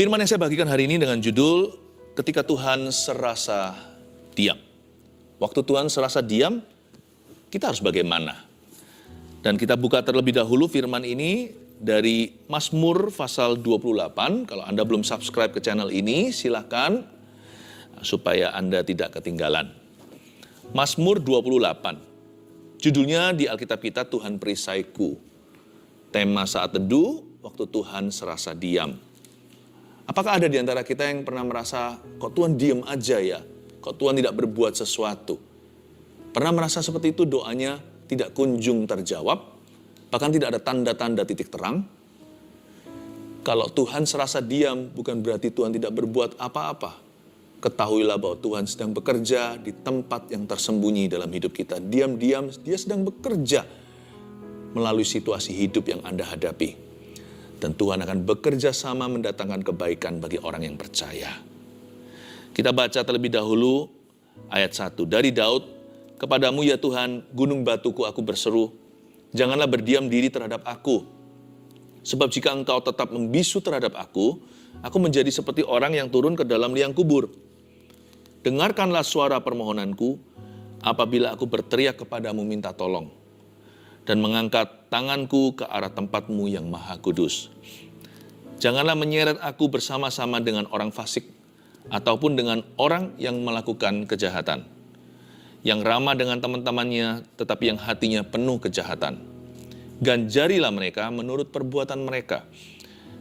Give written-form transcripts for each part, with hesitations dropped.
Firman yang saya bagikan hari ini dengan judul, Ketika Tuhan Serasa Diam. Waktu Tuhan serasa diam, kita harus bagaimana? Dan kita buka terlebih dahulu firman ini dari Mazmur pasal 28. Kalau Anda belum subscribe ke channel ini, silakan supaya Anda tidak ketinggalan. Mazmur 28. Judulnya di Alkitab kita, Tuhan Perisaiku. Tema saat teduh, waktu Tuhan serasa diam. Apakah ada di antara kita yang pernah merasa, kok Tuhan diam aja ya? Kok Tuhan tidak berbuat sesuatu? Pernah merasa seperti itu, doanya tidak kunjung terjawab? Bahkan tidak ada tanda-tanda titik terang? Kalau Tuhan serasa diam, bukan berarti Tuhan tidak berbuat apa-apa. Ketahuilah bahwa Tuhan sedang bekerja di tempat yang tersembunyi dalam hidup kita. Diam-diam, Dia sedang bekerja melalui situasi hidup yang Anda hadapi. Dan Tuhan akan bekerja sama mendatangkan kebaikan bagi orang yang percaya. Kita baca terlebih dahulu ayat 1. Dari Daud, kepadamu ya Tuhan, gunung batuku aku berseru, janganlah berdiam diri terhadap aku. Sebab jika engkau tetap membisu terhadap aku menjadi seperti orang yang turun ke dalam liang kubur. Dengarkanlah suara permohonanku apabila aku berteriak kepadamu minta tolong. Dan mengangkat tanganku ke arah tempat-Mu yang maha kudus. Janganlah menyeret aku bersama-sama dengan orang fasik, ataupun dengan orang yang melakukan kejahatan, yang ramah dengan teman-temannya, tetapi yang hatinya penuh kejahatan. Ganjarilah mereka menurut perbuatan mereka,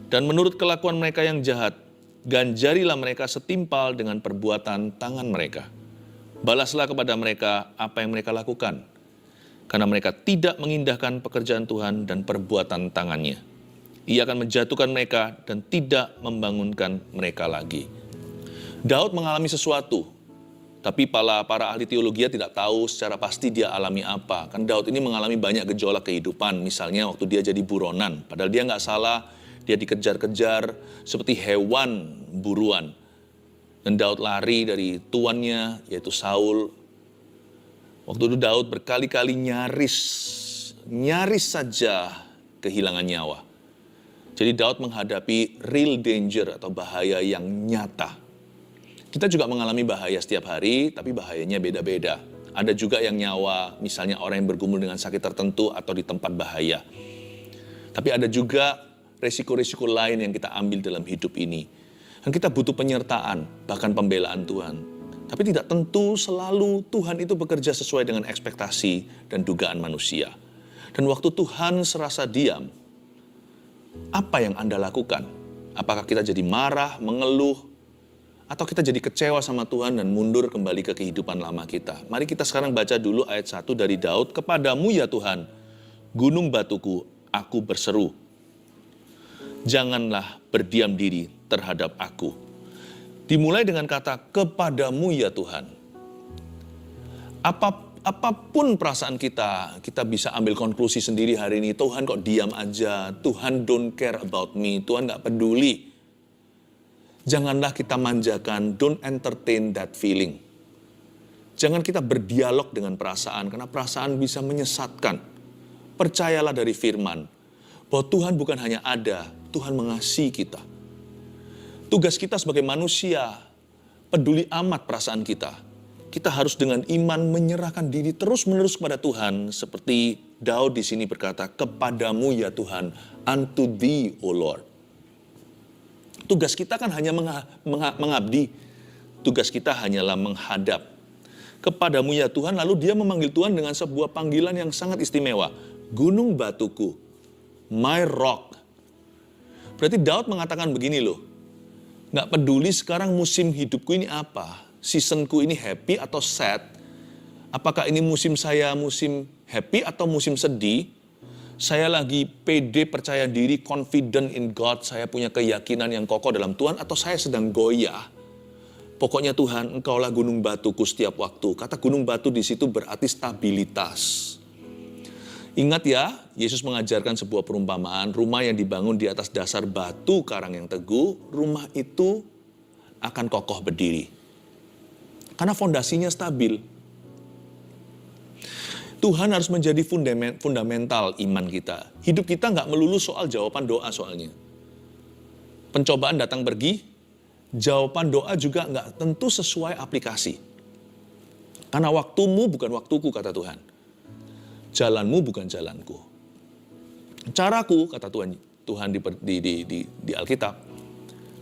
dan menurut kelakuan mereka yang jahat, ganjarilah mereka setimpal dengan perbuatan tangan mereka. Balaslah kepada mereka apa yang mereka lakukan, karena mereka tidak mengindahkan pekerjaan Tuhan dan perbuatan tangannya. Ia akan menjatuhkan mereka dan tidak membangunkan mereka lagi. Daud mengalami sesuatu, tapi para ahli teologi tidak tahu secara pasti dia alami apa. Kan Daud ini mengalami banyak gejolak kehidupan, misalnya waktu dia jadi buronan. Padahal dia nggak salah, dia dikejar-kejar seperti hewan buruan. Dan Daud lari dari tuannya, yaitu Saul. Waktu itu Daud berkali-kali nyaris saja kehilangan nyawa. Jadi Daud menghadapi real danger atau bahaya yang nyata. Kita juga mengalami bahaya setiap hari, tapi bahayanya beda-beda. Ada juga yang nyawa, misalnya orang yang bergumul dengan sakit tertentu atau di tempat bahaya. Tapi ada juga resiko-resiko lain yang kita ambil dalam hidup ini. Dan kita butuh penyertaan, bahkan pembelaan Tuhan. Tapi tidak tentu selalu Tuhan itu bekerja sesuai dengan ekspektasi dan dugaan manusia. Dan waktu Tuhan serasa diam, apa yang Anda lakukan? Apakah kita jadi marah, mengeluh, atau kita jadi kecewa sama Tuhan dan mundur kembali ke kehidupan lama kita? Mari kita sekarang baca dulu ayat 1 dari Daud. Kepadamu ya Tuhan, gunung batuku, aku berseru. Janganlah berdiam diri terhadap aku. Dimulai dengan kata, kepadamu ya Tuhan. Apapun perasaan kita bisa ambil konklusi sendiri hari ini. Tuhan kok diam aja, Tuhan don't care about me, Tuhan gak peduli. Janganlah kita manjakan, don't entertain that feeling. Jangan kita berdialog dengan perasaan, karena perasaan bisa menyesatkan. Percayalah dari firman, bahwa Tuhan bukan hanya ada, Tuhan mengasihi kita. Tugas kita sebagai manusia, peduli amat perasaan kita. Kita harus dengan iman menyerahkan diri terus-menerus kepada Tuhan. Seperti Daud di sini berkata, kepadamu ya Tuhan, unto thee, O Lord. Tugas kita kan hanya mengabdi. Tugas kita hanyalah menghadap. Kepadamu ya Tuhan, lalu dia memanggil Tuhan dengan sebuah panggilan yang sangat istimewa. Gunung batuku, my rock. Berarti Daud mengatakan begini loh, nggak peduli sekarang musim hidupku ini apa, seasonku ini happy atau sad, apakah ini musim saya musim happy atau musim sedih, saya lagi pede, percaya diri, confident in God, saya punya keyakinan yang kokoh dalam Tuhan, atau saya sedang goyah. Pokoknya Tuhan, Engkaulah gunung batuku setiap waktu. Kata gunung batu di situ berarti stabilitas. Ingat ya, Yesus mengajarkan sebuah perumpamaan, rumah yang dibangun di atas dasar batu karang yang teguh, rumah itu akan kokoh berdiri. Karena fondasinya stabil. Tuhan harus menjadi fundamental iman kita. Hidup kita nggak melulu soal jawaban doa soalnya. Pencobaan datang pergi, jawaban doa juga nggak tentu sesuai aplikasi. Karena waktumu bukan waktuku, kata Tuhan. Jalanmu bukan jalanku. Caraku, kata Tuhan di Alkitab,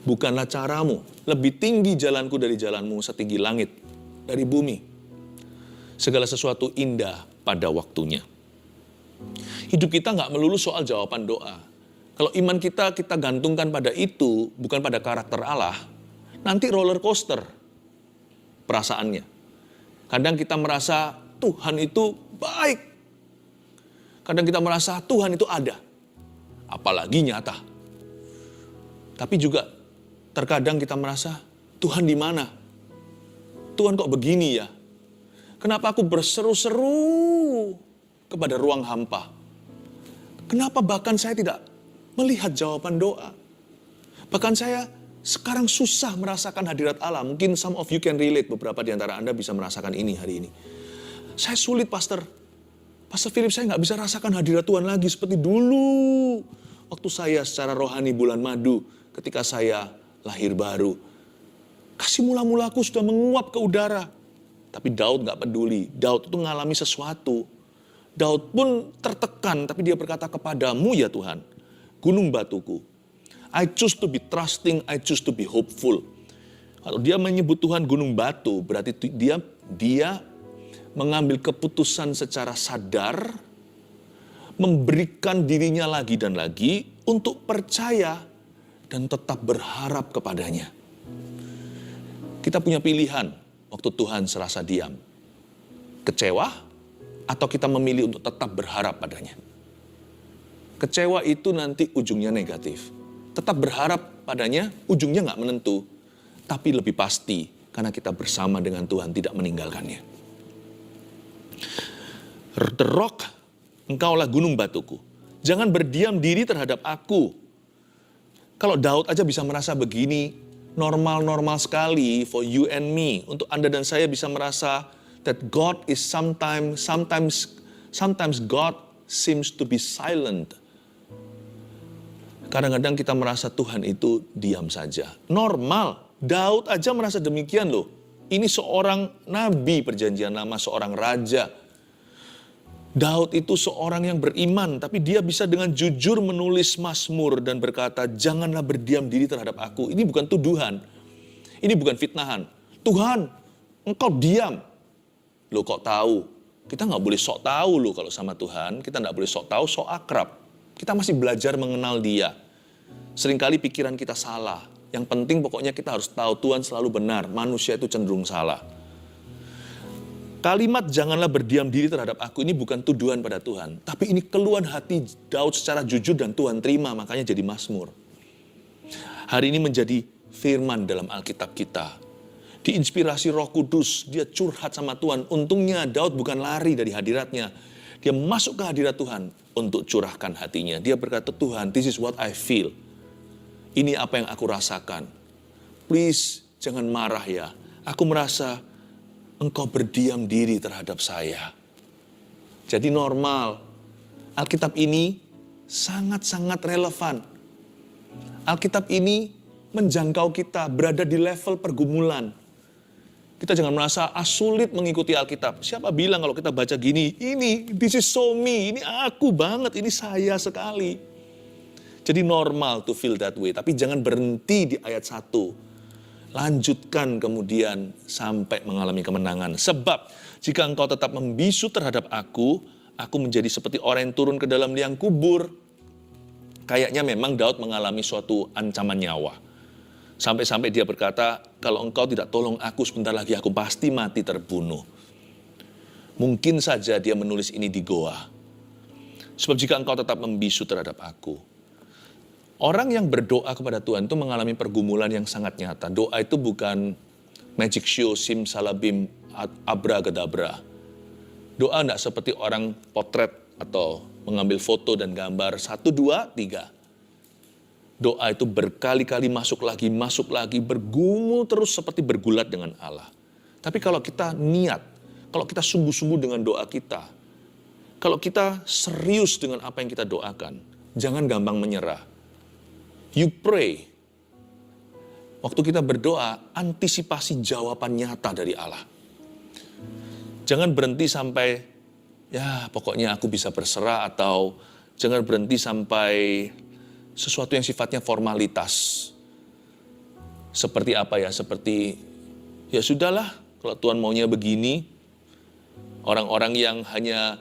bukanlah caramu. Lebih tinggi jalanku dari jalanmu, setinggi langit dari bumi. Segala sesuatu indah pada waktunya. Hidup kita nggak melulu soal jawaban doa. Kalau iman kita gantungkan pada itu, bukan pada karakter Allah, nanti roller coaster perasaannya. Kadang kita merasa Tuhan itu baik. Kadang kita merasa Tuhan itu ada. Apalagi nyata. Tapi juga terkadang kita merasa, Tuhan di mana? Tuhan kok begini ya? Kenapa aku berseru-seru kepada ruang hampa? Kenapa bahkan saya tidak melihat jawaban doa? Bahkan saya sekarang susah merasakan hadirat Allah. Mungkin some of you can relate, beberapa di antara Anda bisa merasakan ini hari ini. Saya sulit, Pastor Philip, saya nggak bisa rasakan hadirat Tuhan lagi seperti dulu. Waktu saya secara rohani bulan madu, ketika saya lahir baru. Kasih mula-mulaku sudah menguap ke udara. Tapi Daud nggak peduli. Daud itu mengalami sesuatu. Daud pun tertekan, tapi dia berkata, kepadamu ya Tuhan, gunung batuku. I choose to be trusting, I choose to be hopeful. Kalau dia menyebut Tuhan gunung batu, berarti dia mengambil keputusan secara sadar, memberikan dirinya lagi dan lagi untuk percaya dan tetap berharap kepadanya. Kita punya pilihan waktu Tuhan serasa diam. Kecewa atau kita memilih untuk tetap berharap padanya. Kecewa itu nanti ujungnya negatif. Tetap berharap padanya ujungnya nggak menentu. Tapi lebih pasti karena kita bersama dengan Tuhan tidak meninggalkannya. The rock, engkaulah gunung batuku. Jangan berdiam diri terhadap aku. Kalau Daud aja bisa merasa begini, normal-normal sekali for you and me. Untuk Anda dan saya bisa merasa that God is sometimes God seems to be silent. Kadang-kadang kita merasa Tuhan itu diam saja. Normal. Daud aja merasa demikian loh. Ini seorang nabi perjanjian lama, seorang raja. Daud itu seorang yang beriman, tapi dia bisa dengan jujur menulis mazmur dan berkata, janganlah berdiam diri terhadap aku. Ini bukan tuduhan. Ini bukan fitnahan. Tuhan, engkau diam. Loh kok tahu? Kita nggak boleh sok tahu loh kalau sama Tuhan. Kita nggak boleh sok tahu, sok akrab. Kita masih belajar mengenal Dia. Seringkali pikiran kita salah. Yang penting pokoknya kita harus tahu Tuhan selalu benar. Manusia itu cenderung salah. Kalimat janganlah berdiam diri terhadap aku ini bukan tuduhan pada Tuhan. Tapi ini keluhan hati Daud secara jujur dan Tuhan terima. Makanya jadi mazmur. Hari ini menjadi firman dalam Alkitab kita. Diinspirasi Roh Kudus, dia curhat sama Tuhan. Untungnya Daud bukan lari dari hadiratnya. Dia masuk ke hadirat Tuhan untuk curahkan hatinya. Dia berkata, Tuhan, this is what I feel. Ini apa yang aku rasakan. Please, jangan marah ya. Aku merasa engkau berdiam diri terhadap saya. Jadi normal. Alkitab ini sangat-sangat relevan. Alkitab ini menjangkau kita, berada di level pergumulan. Kita jangan merasa sulit mengikuti Alkitab. Siapa bilang kalau kita baca gini, this is so me, ini aku banget, ini saya sekali. Jadi normal to feel that way, tapi jangan berhenti di ayat 1. Lanjutkan kemudian sampai mengalami kemenangan. Sebab jika engkau tetap membisu terhadap aku menjadi seperti orang yang turun ke dalam liang kubur. Kayaknya memang Daud mengalami suatu ancaman nyawa. Sampai-sampai dia berkata, kalau engkau tidak tolong aku sebentar lagi aku pasti mati terbunuh. Mungkin saja dia menulis ini di goa. Sebab jika engkau tetap membisu terhadap aku. Orang yang berdoa kepada Tuhan itu mengalami pergumulan yang sangat nyata. Doa itu bukan magic show, simsalabim, abracadabra. Doa tidak seperti orang potret atau mengambil foto dan gambar 1, 2, 3. Doa itu berkali-kali masuk lagi, bergumul terus seperti bergulat dengan Allah. Tapi kalau kita niat, kalau kita sungguh-sungguh dengan doa kita, kalau kita serius dengan apa yang kita doakan, jangan gampang menyerah. You pray, Waktu kita berdoa, antisipasi jawaban nyata dari Allah. Jangan berhenti sampai, ya pokoknya aku bisa berserah, atau jangan berhenti sampai sesuatu yang sifatnya formalitas. Seperti apa ya? Seperti, ya sudahlah, kalau Tuhan maunya begini. Orang-orang yang hanya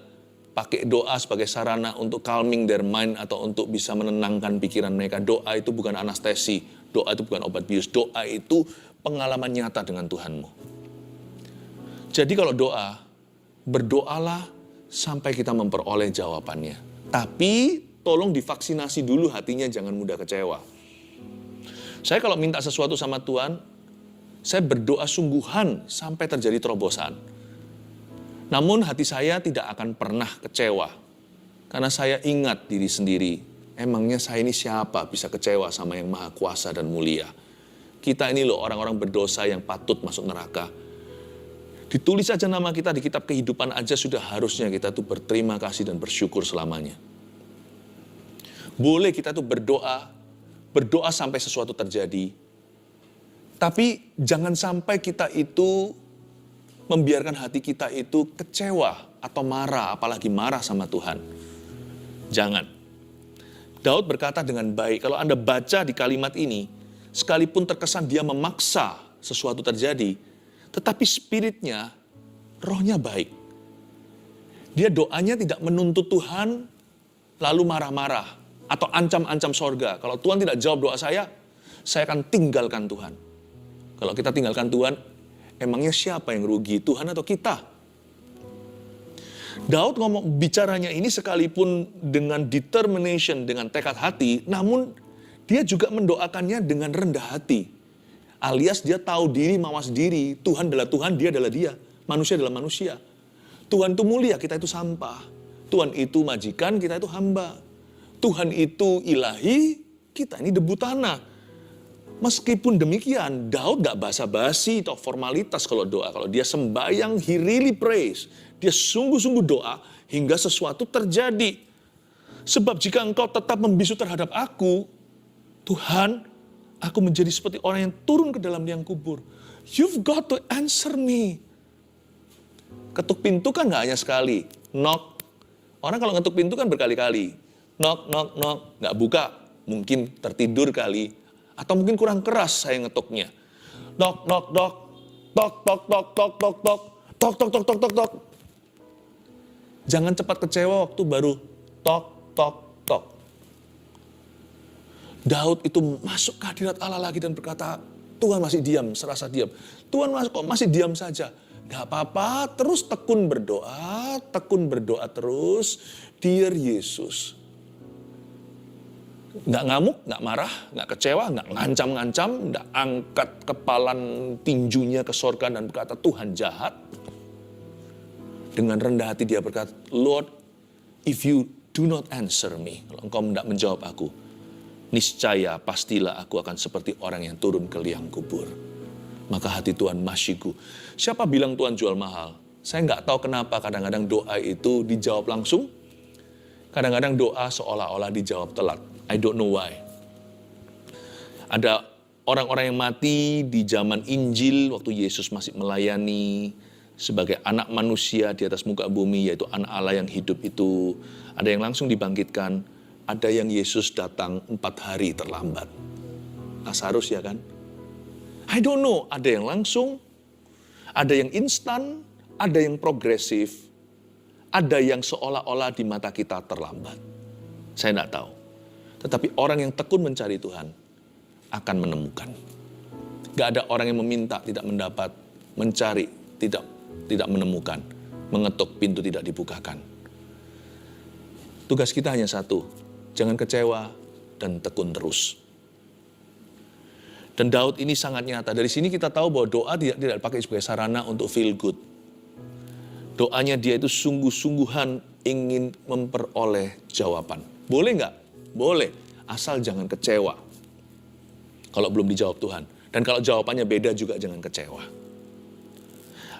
pakai doa sebagai sarana untuk calming their mind atau untuk bisa menenangkan pikiran mereka. Doa itu bukan anestesi, doa itu bukan obat bius, doa itu pengalaman nyata dengan Tuhanmu. Jadi kalau doa, berdoalah sampai kita memperoleh jawabannya. Tapi tolong divaksinasi dulu hatinya, jangan mudah kecewa. Saya kalau minta sesuatu sama Tuhan, saya berdoa sungguhan sampai terjadi terobosan. Namun hati saya tidak akan pernah kecewa. Karena saya ingat diri sendiri. Emangnya saya ini siapa bisa kecewa sama yang maha kuasa dan mulia. Kita ini loh orang-orang berdosa yang patut masuk neraka. Ditulis aja nama kita di kitab kehidupan aja sudah harusnya kita tuh berterima kasih dan bersyukur selamanya. Boleh kita tuh berdoa sampai sesuatu terjadi. Tapi jangan sampai kita itu membiarkan hati kita itu kecewa atau marah, apalagi marah sama Tuhan. Jangan. Daud berkata dengan baik, kalau Anda baca di kalimat ini, sekalipun terkesan dia memaksa sesuatu terjadi, tetapi spiritnya, rohnya baik. Dia doanya tidak menuntut Tuhan, lalu marah-marah, atau ancam-ancam sorga. Kalau Tuhan tidak jawab doa saya akan tinggalkan Tuhan. Kalau kita tinggalkan Tuhan, emangnya siapa yang rugi, Tuhan atau kita? Daud bicaranya ini sekalipun dengan determination, dengan tekad hati, namun dia juga mendoakannya dengan rendah hati. Alias dia tahu diri, mawas diri, Tuhan adalah Tuhan, dia adalah dia, manusia adalah manusia. Tuhan itu mulia, kita itu sampah. Tuhan itu majikan, kita itu hamba. Tuhan itu ilahi, kita ini debu tanah. Meskipun demikian, Daud gak basa-basi atau formalitas kalau doa. Kalau dia sembahyang, he really prays. Dia sungguh-sungguh doa hingga sesuatu terjadi. Sebab jika engkau tetap membisu terhadap aku, Tuhan, aku menjadi seperti orang yang turun ke dalam liang kubur. You've got to answer me. Ketuk pintu kan gak hanya sekali. Knock. Orang kalau ngetuk pintu kan berkali-kali. Knock, knock, knock. Gak buka. Mungkin tertidur kali. Atau mungkin kurang keras saya ngetuknya. Tok, tok, tok. Tok, tok, tok, tok, tok, tok. Tok, tok, tok, tok, tok, tok. Jangan cepat kecewa waktu baru tok, tok, tok. Daud itu masuk ke hadirat Allah lagi dan berkata, Tuhan masih diam, serasa diam. Tuhan kok masih diam saja. Gak apa-apa, terus tekun berdoa terus. Dear Yesus. Nggak ngamuk, nggak marah, nggak kecewa, nggak ngancam-ngancam, nggak angkat kepalan tinjunya ke sorga dan berkata, Tuhan jahat. Dengan rendah hati dia berkata, Lord, if you do not answer me, kalau engkau tidak menjawab aku, niscaya pastilah aku akan seperti orang yang turun ke liang kubur. Maka hati Tuhan masyiku. Siapa bilang Tuhan jual mahal? Saya nggak tahu kenapa kadang-kadang doa itu dijawab langsung, kadang-kadang doa seolah-olah dijawab telat. I don't know why. Ada orang-orang yang mati di zaman Injil waktu Yesus masih melayani sebagai anak manusia di atas muka bumi, yaitu anak Allah yang hidup itu. Ada yang langsung dibangkitkan, ada yang Yesus datang 4 hari terlambat. Lazarus ya kan? I don't know, ada yang langsung, ada yang instan, ada yang progresif, ada yang seolah-olah di mata kita terlambat. Saya tidak tahu. Tetapi orang yang tekun mencari Tuhan akan menemukan. Gak ada orang yang meminta tidak mendapat, mencari tidak menemukan, mengetuk pintu tidak dibukakan. Tugas kita hanya satu, jangan kecewa dan tekun terus. Dan Daud ini sangat nyata. Dari sini kita tahu bahwa doa tidak dipakai sebagai sarana untuk feel good. Doanya dia itu sungguh-sungguhan ingin memperoleh jawaban. Boleh nggak? Boleh, asal jangan kecewa kalau belum dijawab Tuhan. Dan kalau jawabannya beda juga jangan kecewa.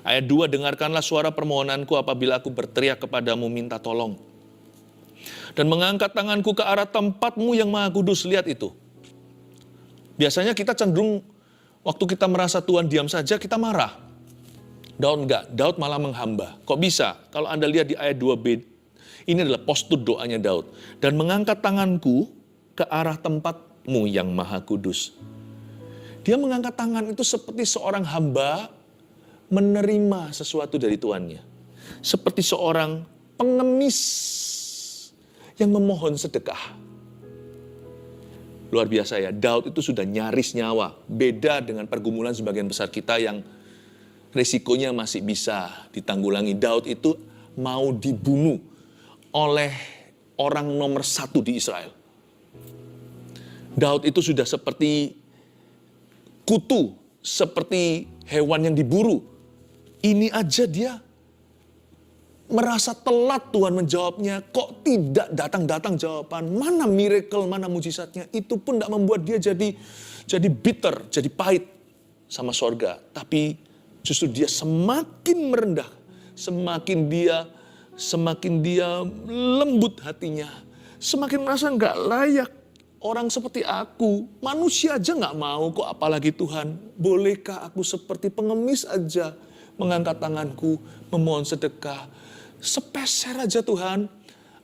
Ayat 2, dengarkanlah suara permohonanku apabila aku berteriak kepadamu minta tolong. Dan mengangkat tanganku ke arah tempatmu yang maha kudus. Lihat itu. Biasanya kita cenderung Waktu kita merasa Tuhan diam saja, kita marah. Daud enggak, Daud malah menghamba. Kok bisa? Kalau Anda lihat di ayat 2b, ini adalah postur doanya Daud. Dan mengangkat tanganku ke arah tempatmu yang maha kudus. Dia mengangkat tangan itu seperti seorang hamba menerima sesuatu dari tuannya. Seperti seorang pengemis yang memohon sedekah. Luar biasa ya, Daud itu sudah nyaris nyawa. Beda dengan pergumulan sebagian besar kita yang risikonya masih bisa ditanggulangi. Daud itu mau dibunuh oleh orang nomor 1 di Israel. Daud itu sudah seperti kutu, seperti hewan yang diburu. Ini aja dia merasa telat Tuhan menjawabnya. Kok tidak datang-datang jawaban? Mana miracle, mana mujizatnya? Itu pun tidak membuat dia jadi bitter, jadi pahit sama sorga. Tapi justru dia semakin merendah, semakin dia lembut hatinya, semakin merasa nggak layak. Orang seperti aku, manusia aja nggak mau kok, apalagi Tuhan. Bolehkah aku seperti pengemis aja mengangkat tanganku, memohon sedekah? Sepeser aja Tuhan.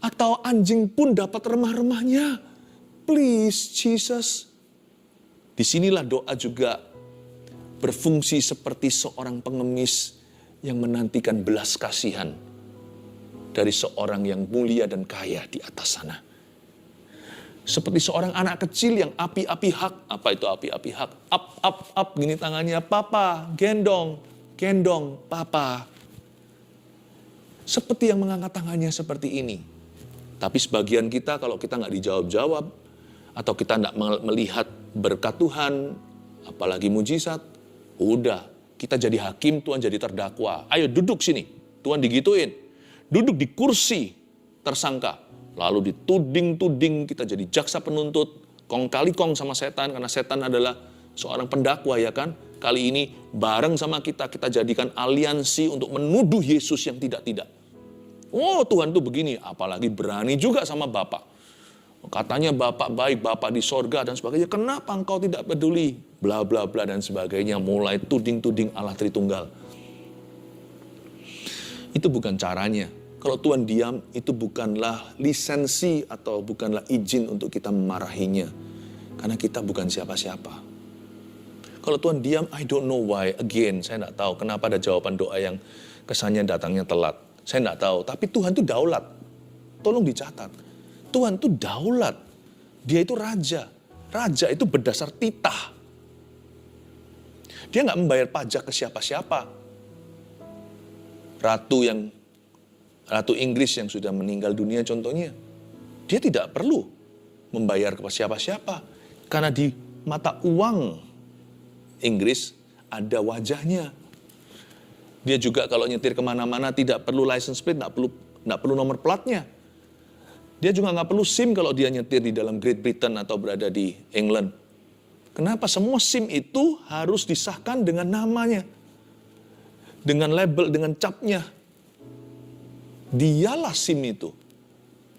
Atau anjing pun dapat remah-remahnya. Please Jesus. Disinilah doa juga berfungsi seperti seorang pengemis yang menantikan belas kasihan dari seorang yang mulia dan kaya di atas sana. Seperti seorang anak kecil yang api-api hak. Apa itu api-api hak? Up, gini tangannya. Papa, gendong, papa. Seperti yang mengangkat tangannya seperti ini. Tapi sebagian kita kalau kita nggak dijawab-jawab, atau kita nggak melihat berkat Tuhan, apalagi mujizat, udah, kita jadi hakim, Tuhan jadi terdakwa. Ayo duduk sini, Tuhan digituin. Duduk di kursi tersangka. Lalu dituding-tuding, kita jadi jaksa penuntut, kong kali kong sama setan, karena setan adalah seorang pendakwa ya kan. Kali ini bareng sama kita jadikan aliansi untuk menuduh Yesus yang tidak-tidak. Oh Tuhan tuh begini, apalagi berani juga sama Bapak. Katanya Bapak baik, Bapak di sorga dan sebagainya, kenapa engkau tidak peduli? Bla bla bla dan sebagainya, mulai tuding-tuding Allah Tritunggal. Itu bukan caranya. Kalau Tuhan diam, itu bukanlah lisensi atau bukanlah izin untuk kita memarahinya. Karena kita bukan siapa-siapa. Kalau Tuhan diam, I don't know why. Again, saya tidak tahu kenapa ada jawaban doa yang kesannya datangnya telat. Saya tidak tahu, tapi Tuhan itu daulat. Tolong dicatat. Tuhan itu daulat. Dia itu raja. Raja itu berdasar titah. Dia nggak membayar pajak ke siapa-siapa. Ratu Inggris yang sudah meninggal dunia contohnya, dia tidak perlu membayar kepada siapa-siapa. Karena di mata uang Inggris ada wajahnya. Dia juga kalau nyetir kemana-mana tidak perlu license plate, tidak perlu nomor platnya. Dia juga nggak perlu SIM kalau dia nyetir di dalam Great Britain atau berada di England. Kenapa? Semua SIM itu harus disahkan dengan namanya. Dengan label, dengan capnya. Dialah SIM itu.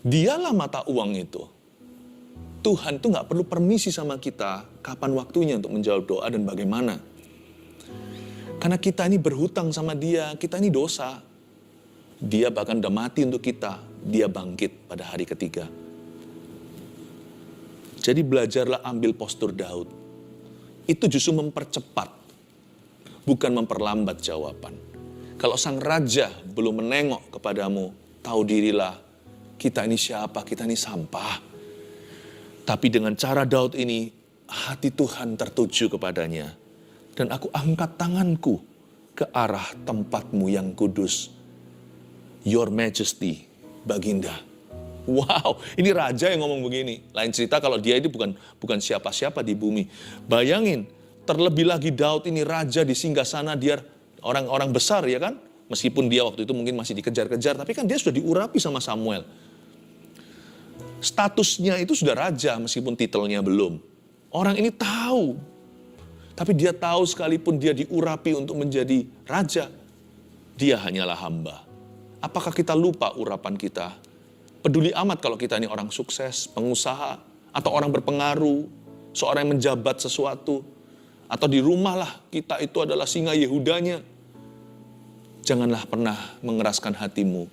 Dialah mata uang itu. Tuhan tuh nggak perlu permisi sama kita kapan waktunya untuk menjawab doa dan bagaimana. Karena kita ini berhutang sama dia, kita ini dosa. Dia bahkan udah mati untuk kita, dia bangkit pada hari ketiga. Jadi belajarlah ambil postur Daud. Itu justru mempercepat, bukan memperlambat jawaban. Kalau sang raja belum menengok kepadamu, tahu dirilah, kita ini siapa, kita ini sampah. Tapi dengan cara Daud ini, hati Tuhan tertuju kepadanya. Dan aku angkat tanganku ke arah tempatmu yang kudus. Your Majesty, Baginda. Wow, ini raja yang ngomong begini. Lain cerita kalau dia itu bukan siapa-siapa di bumi. Bayangin, terlebih lagi Daud ini raja di singgasana, dia orang-orang besar ya kan. Meskipun dia waktu itu mungkin masih dikejar-kejar, tapi kan dia sudah diurapi sama Samuel. Statusnya itu sudah raja meskipun titelnya belum. Orang ini tahu. Tapi dia tahu sekalipun dia diurapi untuk menjadi raja, dia hanyalah hamba. Apakah kita lupa urapan kita? Peduli amat kalau kita ini orang sukses, pengusaha, atau orang berpengaruh, seorang yang menjabat sesuatu. Atau di rumah lah, kita itu adalah singa Yehudanya. Janganlah pernah mengeraskan hatimu.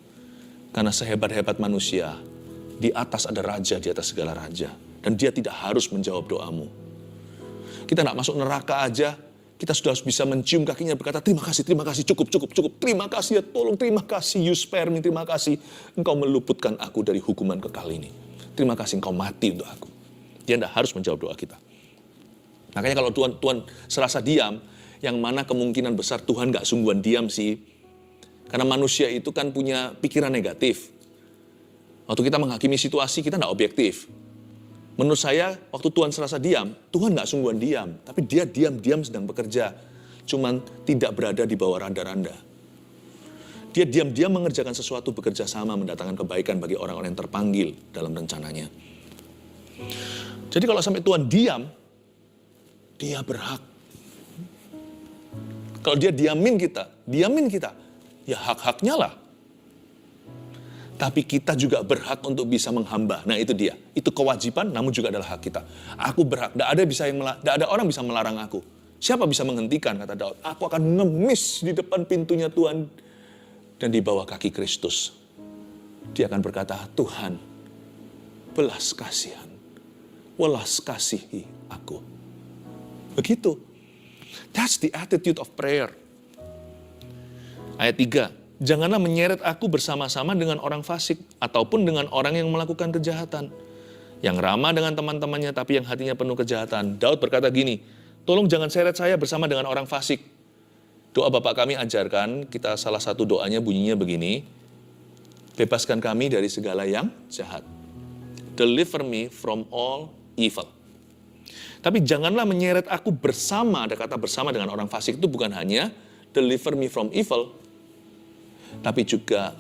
Karena sehebat-hebat manusia, di atas ada raja, di atas segala raja. Dan dia tidak harus menjawab doamu. Kita tidak masuk neraka aja, kita sudah harus bisa mencium kakinya berkata, terima kasih, cukup. Terima kasih ya, tolong, terima kasih, you spare me, terima kasih. Engkau meluputkan aku dari hukuman kekal ini. Terima kasih engkau mati untuk aku. Dia tidak harus menjawab doa kita. Makanya kalau Tuhan serasa diam, yang mana kemungkinan besar Tuhan gak sungguhan diam sih. Karena manusia itu kan punya pikiran negatif. Waktu kita menghakimi situasi, kita gak objektif. Menurut saya, waktu Tuhan serasa diam, Tuhan gak sungguhan diam. Tapi dia diam-diam sedang bekerja. Cuman tidak berada di bawah randa-randa. Dia diam-diam mengerjakan sesuatu, bekerja sama, mendatangkan kebaikan bagi orang-orang yang terpanggil dalam rencananya. Jadi kalau sampai Tuhan diam, dia berhak. Kalau dia diamin kita, ya hak-haknya lah. Tapi kita juga berhak untuk bisa menghamba. Nah itu dia, itu kewajiban namun juga adalah hak kita. Aku berhak, tidak ada orang bisa melarang aku. Siapa bisa menghentikan, kata Daud. Aku akan ngemis di depan pintunya Tuhan dan di bawah kaki Kristus. Dia akan berkata, Tuhan, belas kasihan, welas kasihi aku. Begitu. That's the attitude of prayer. Ayat 3. Janganlah menyeret aku bersama-sama dengan orang fasik ataupun dengan orang yang melakukan kejahatan. Yang ramah dengan teman-temannya tapi yang hatinya penuh kejahatan. Daud berkata gini, tolong jangan seret saya bersama dengan orang fasik. Doa Bapak kami ajarkan, kita salah satu doanya bunyinya begini. Bebaskan kami dari segala yang jahat. Deliver me from all evil. Tapi janganlah menyeret aku bersama, ada kata bersama dengan orang fasik itu bukan hanya deliver me from evil, tapi juga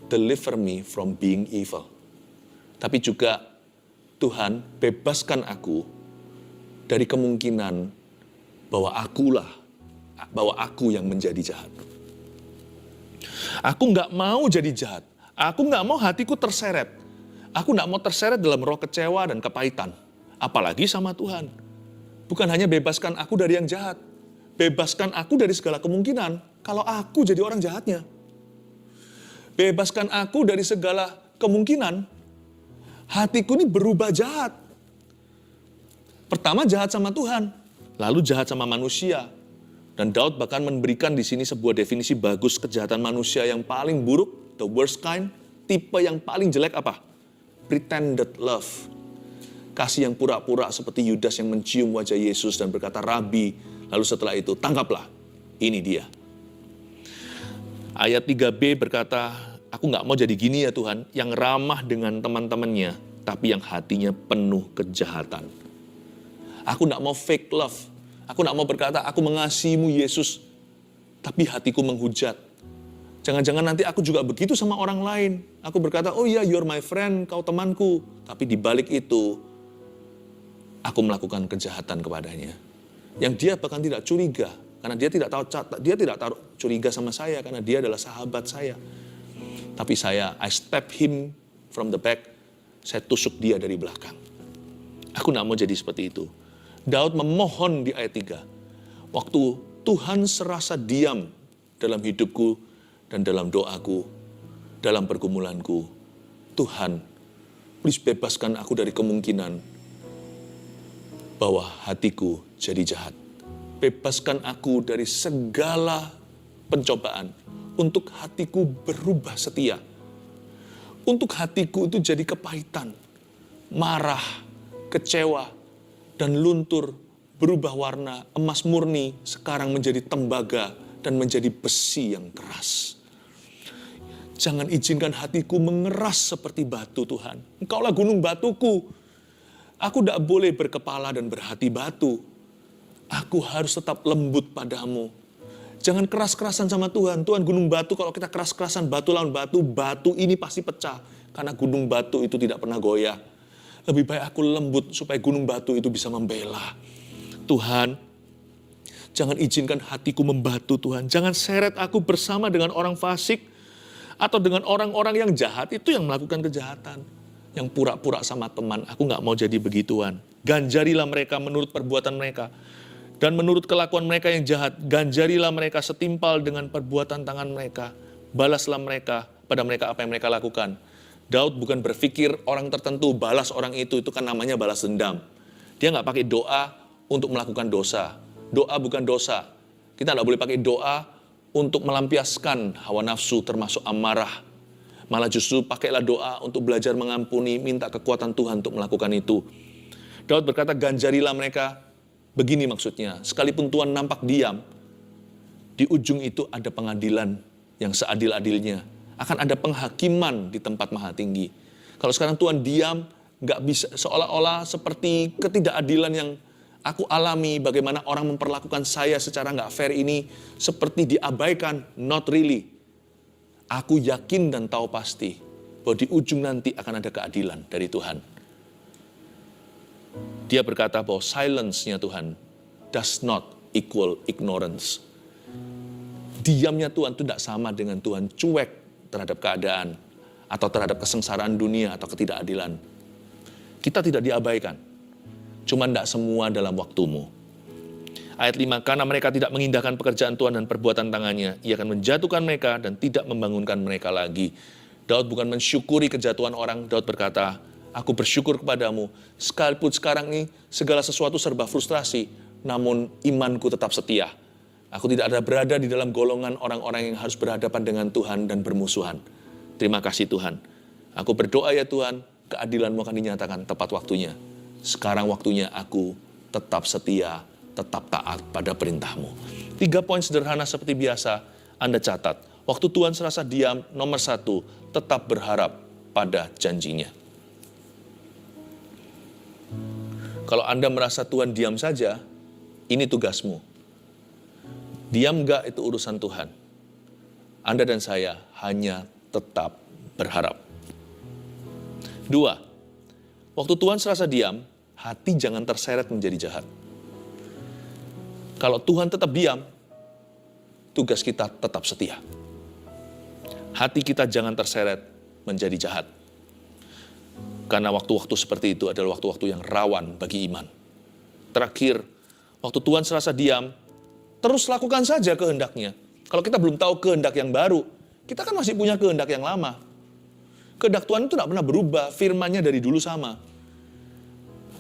deliver me from being evil. Tapi juga Tuhan bebaskan aku dari kemungkinan bahwa aku yang menjadi jahat. Aku nggak mau jadi jahat. Aku nggak mau hatiku terseret. Aku nggak mau terseret dalam roh kecewa dan kepahitan. Apalagi sama Tuhan. Bukan hanya bebaskan aku dari yang jahat. Bebaskan aku dari segala kemungkinan kalau aku jadi orang jahatnya. Bebaskan aku dari segala kemungkinan hatiku ini berubah jahat. Pertama jahat sama Tuhan, lalu jahat sama manusia. Dan Daud bahkan memberikan di sini sebuah definisi bagus kejahatan manusia yang paling buruk, the worst kind, tipe yang paling jelek apa? Pretended love. Kasih yang pura-pura seperti Yudas yang mencium wajah Yesus dan berkata, Rabi, lalu setelah itu tangkaplah, ini dia. Ayat 3b berkata, aku gak mau jadi gini ya Tuhan, yang ramah dengan teman-temannya, tapi yang hatinya penuh kejahatan. Aku gak mau fake love, aku gak mau berkata, aku mengasihimu Yesus, tapi hatiku menghujat. Jangan-jangan nanti aku juga begitu sama orang lain. Aku berkata, oh iya, you're my friend, kau temanku. Tapi di balik itu, aku melakukan kejahatan kepadanya. Yang dia bahkan tidak curiga. Karena dia tidak taruh curiga sama saya karena dia adalah sahabat saya. Tapi I step him from the back, saya tusuk dia dari belakang. Aku tidak mau jadi seperti itu. Daud memohon di ayat 3. Waktu Tuhan serasa diam dalam hidupku dan dalam doaku, dalam pergumulanku. Tuhan, please bebaskan aku dari kemungkinan bahwa hatiku jadi jahat. Bebaskan aku dari segala pencobaan untuk hatiku berubah setia. Untuk hatiku itu jadi kepahitan, marah, kecewa, dan luntur berubah warna emas murni sekarang menjadi tembaga dan menjadi besi yang keras. Jangan izinkan hatiku mengeras seperti batu Tuhan. Engkaulah gunung batuku. Aku tidak boleh berkepala dan berhati batu. Aku harus tetap lembut padamu. Jangan keras-kerasan sama Tuhan. Tuhan gunung batu, kalau kita keras-kerasan batu lawan batu, batu ini pasti pecah. Karena gunung batu itu tidak pernah goyah. Lebih baik aku lembut supaya gunung batu itu bisa membela. Tuhan, jangan izinkan hatiku membatu Tuhan. Jangan seret aku bersama dengan orang fasik atau dengan orang-orang yang jahat, itu yang melakukan kejahatan. Yang pura-pura sama teman, aku gak mau jadi begituan. Ganjarilah mereka menurut perbuatan mereka. Dan menurut kelakuan mereka yang jahat, ganjarilah mereka setimpal dengan perbuatan tangan mereka. Balaslah mereka pada mereka apa yang mereka lakukan. Daud bukan berpikir orang tertentu balas orang itu kan namanya balas dendam. Dia nggak pakai doa untuk melakukan dosa. Doa bukan dosa. Kita nggak boleh pakai doa untuk melampiaskan hawa nafsu termasuk amarah. Malah justru pakailah doa untuk belajar mengampuni, minta kekuatan Tuhan untuk melakukan itu. Daud berkata, ganjarilah mereka. Begini maksudnya, sekalipun Tuhan nampak diam, di ujung itu ada pengadilan yang seadil-adilnya. Akan ada penghakiman di tempat maha tinggi. Kalau sekarang Tuhan diam, nggak bisa, seolah-olah seperti ketidakadilan yang aku alami, bagaimana orang memperlakukan saya secara nggak fair ini, seperti diabaikan, not really. Aku yakin dan tahu pasti, bahwa di ujung nanti akan ada keadilan dari Tuhan. Dia berkata bahwa silence-nya Tuhan does not equal ignorance. Diamnya Tuhan itu tidak sama dengan Tuhan cuek terhadap keadaan atau terhadap kesengsaraan dunia atau ketidakadilan. Kita tidak diabaikan. Cuma tidak semua dalam waktumu. Ayat 5, karena mereka tidak mengindahkan pekerjaan Tuhan dan perbuatan tangannya, ia akan menjatuhkan mereka dan tidak membangunkan mereka lagi. Daud bukan mensyukuri kejatuhan orang, Daud berkata, aku bersyukur kepadamu, sekalipun sekarang ini segala sesuatu serba frustrasi, namun imanku tetap setia. Aku tidak ada berada di dalam golongan orang-orang yang harus berhadapan dengan Tuhan dan bermusuhan. Terima kasih Tuhan. Aku berdoa ya Tuhan, keadilan-Mu akan dinyatakan tepat waktunya. Sekarang waktunya aku tetap setia, tetap taat pada perintah-Mu. 3 poin sederhana seperti biasa, Anda catat. Waktu Tuhan serasa diam, nomor 1, tetap berharap pada janjinya. Kalau Anda merasa Tuhan diam saja, ini tugasmu. Diam enggak itu urusan Tuhan. Anda dan saya hanya tetap berharap. 2, waktu Tuhan serasa diam, hati jangan terseret menjadi jahat. Kalau Tuhan tetap diam, tugas kita tetap setia. Hati kita jangan terseret menjadi jahat. Karena waktu-waktu seperti itu adalah waktu-waktu yang rawan bagi iman. Terakhir, waktu Tuhan serasa diam, terus lakukan saja kehendaknya. Kalau kita belum tahu kehendak yang baru, kita kan masih punya kehendak yang lama. Kehendak Tuhan itu tidak pernah berubah, firman-Nya dari dulu sama.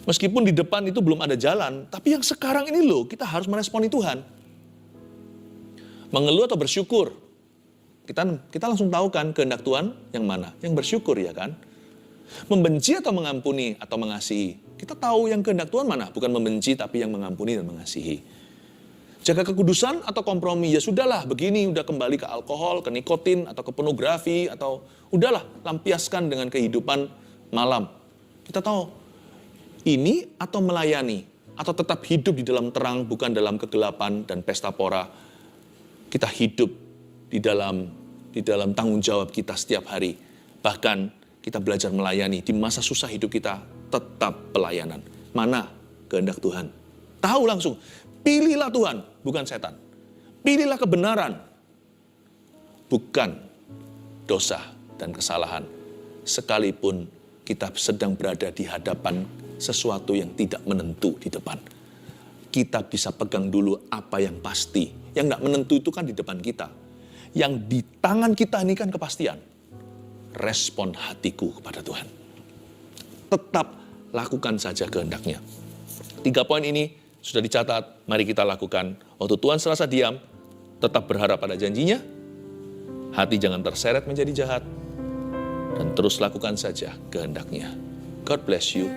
Meskipun di depan itu belum ada jalan, tapi yang sekarang ini loh, kita harus meresponi Tuhan. Mengeluh atau bersyukur, kita langsung tahu kan kehendak Tuhan yang mana, yang bersyukur ya kan. Membenci atau mengampuni atau mengasihi. Kita tahu yang kehendak Tuhan mana, bukan membenci tapi yang mengampuni dan mengasihi. Jaga kekudusan atau kompromi, ya sudahlah begini, udah kembali ke alkohol, ke nikotin, atau ke pornografi, atau udahlah lampiaskan dengan kehidupan malam. Kita tahu, ini atau melayani, atau tetap hidup di dalam terang, bukan dalam kegelapan dan pesta pora. Kita hidup di dalam tanggung jawab kita setiap hari. Bahkan kita belajar melayani, di masa susah hidup kita tetap pelayanan. Mana kehendak Tuhan? Tahu langsung, pilihlah Tuhan, bukan setan. Pilihlah kebenaran, bukan dosa dan kesalahan. Sekalipun kita sedang berada di hadapan sesuatu yang tidak menentu di depan. Kita bisa pegang dulu apa yang pasti. Yang tidak menentu itu kan di depan kita. Yang di tangan kita ini kan kepastian. Respon hatiku kepada Tuhan. Tetap lakukan saja kehendaknya. 3 poin ini sudah dicatat, mari kita lakukan. Waktu Tuhan serasa diam, tetap berharap pada janjinya, hati jangan terseret menjadi jahat, dan terus lakukan saja kehendaknya. God bless you.